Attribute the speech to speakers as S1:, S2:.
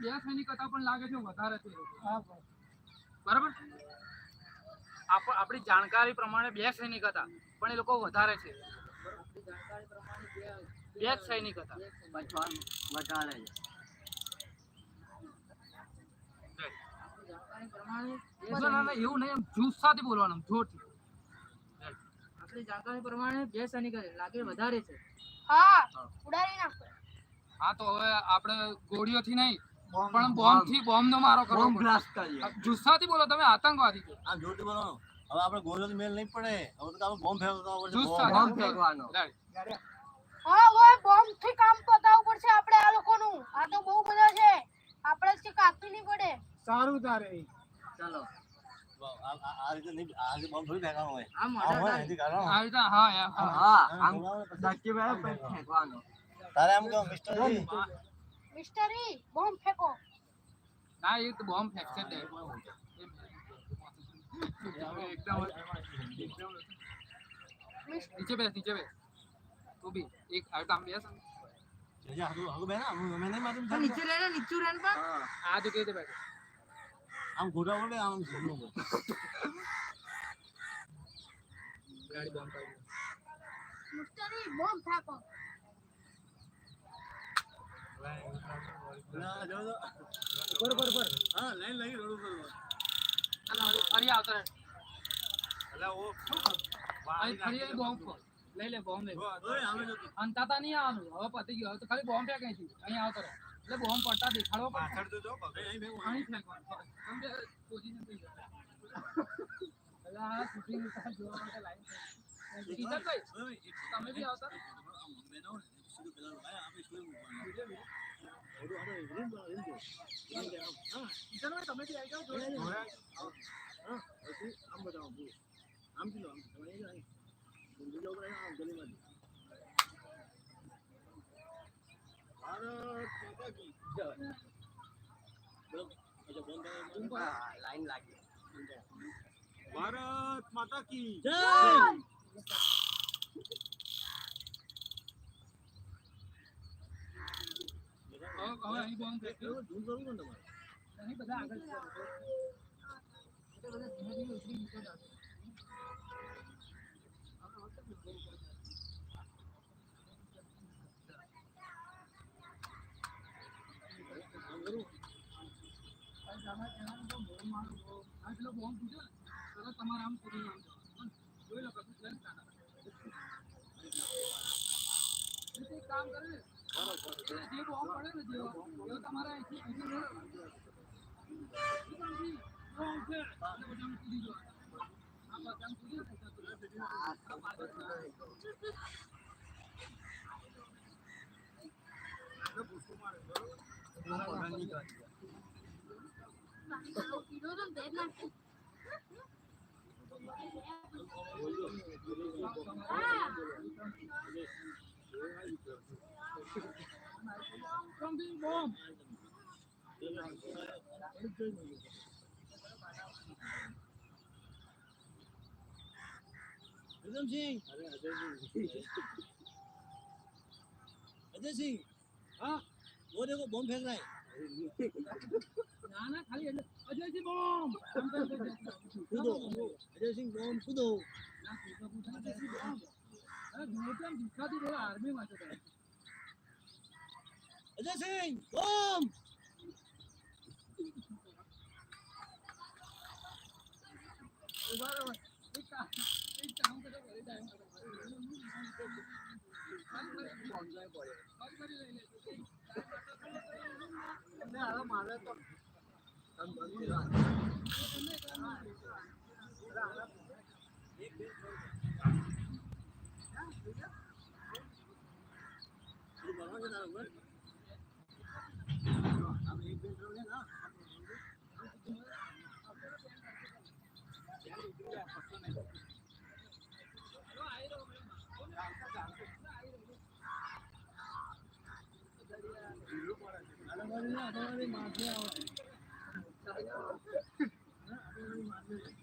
S1: બે સૈનિક હતા પણ લાગે છે વધારે છે બરાબર આપણી જાણકારી પ્રમાણે બે સૈનિક હતા પણ એ લોકો વધારે છે જાણકારી પ્રમાણે બે સૈનિક હતા વધારે એવું નહીં જુસ્સાથી બોલવાનું જોરથી આપણી જાણકારી પ્રમાણે બે સૈનિક લાગે વધારે છે હા ઉડાડી નાખો હા તો હવે આપણે ગોળીઓથી નહીં પણ બોમ્બ નો મારો કરો બ્લાસ્ટ કરીએ જુસ્સાથી બોલો તમે આતંકવાદી છો આ જોરથી બોલો હવે આપણે ગોળીઓથી મેલ નહીં પડે હવે તો આપણે બોમ્બ ફેંકવાનો હા ઓય બોમ્બ થી કામ પતાવવું પડશે આપણે આ લોકોનું આ તો બહુ બધા છે આપણે જ કાપી નહીં પડે સારું તારે ચાલો આ રીતે નહીં આ રીતે બોમ્બ થોડી ફેંકવાનો હોય આ રીતે હા આમ ધક્કે ભાઈ ફેંકવાનો તારે એમ કહો મિસ્ટરી બોમ્બ ફેંકો ના એ તો બોમ્બ ફેંકશે જ એકદમ નીચે બેસ તું બી એક આમ બેસ નીચે રહેને નીચું રહેને પણ આ તો કેવી રીતે બેઠો આમ ઘોડા પડે આમ ગાડી બોમ્બ પાડી મિસ્ટરી બોમ્બ ફેંકો ના જો પર હા લાઈન લાગી રોડ ઉપર અરે આવતા અલા ઓ ભાઈ ખરી બોમ્બ લઈ લે બોમ્બ લે ઓય આમે જો અંતાતા નહીં આવવાનું હવે પતી ગયો તો ખાલી બોમ્બ ફેંકે છે અહીં આવતો રહે એટલે બોમ્બ પડતા દેખાડવો પાછળ તો જો અહીં ફેંકવાનું તમે પોઝિશન થઈ જાય અલા આ શૂટિંગ જોવા માટે લાઈન કિશન ભાઈ તમે બી આવતા બેનો સીધું પેલા ભાઈ આપણે સ્ટોરી મૂકવાનું તમે બી આવી જાઓ હા આમ બતાવો આમ કિલો આમ ગલીમાંથી લાઈન લાગી ભારત માતા કી જય હવે અહીં બોમ્બ ફેંક્યો ધૂમ કરવું ને તમારે અહીં બધા આગળ બધા ધીમે ધીમે ઉતરી નીકળતા બોમ્બ ફૂટ્યો ને તમારે આમ પૂરી નામ જોઈ લો કશું પ્લેન કામ કરે જે બોમ્બ પડે ને જેવો તમારે अजय सिंह हाँ वो देखो बम फेंक रहा है ना खाली अजय सिंह बम कूदो अजय सिंह बम कूदो दिखाती रहे आर्मी में अजय सिंह बम एक काम करो घरे जाए मारे तो मार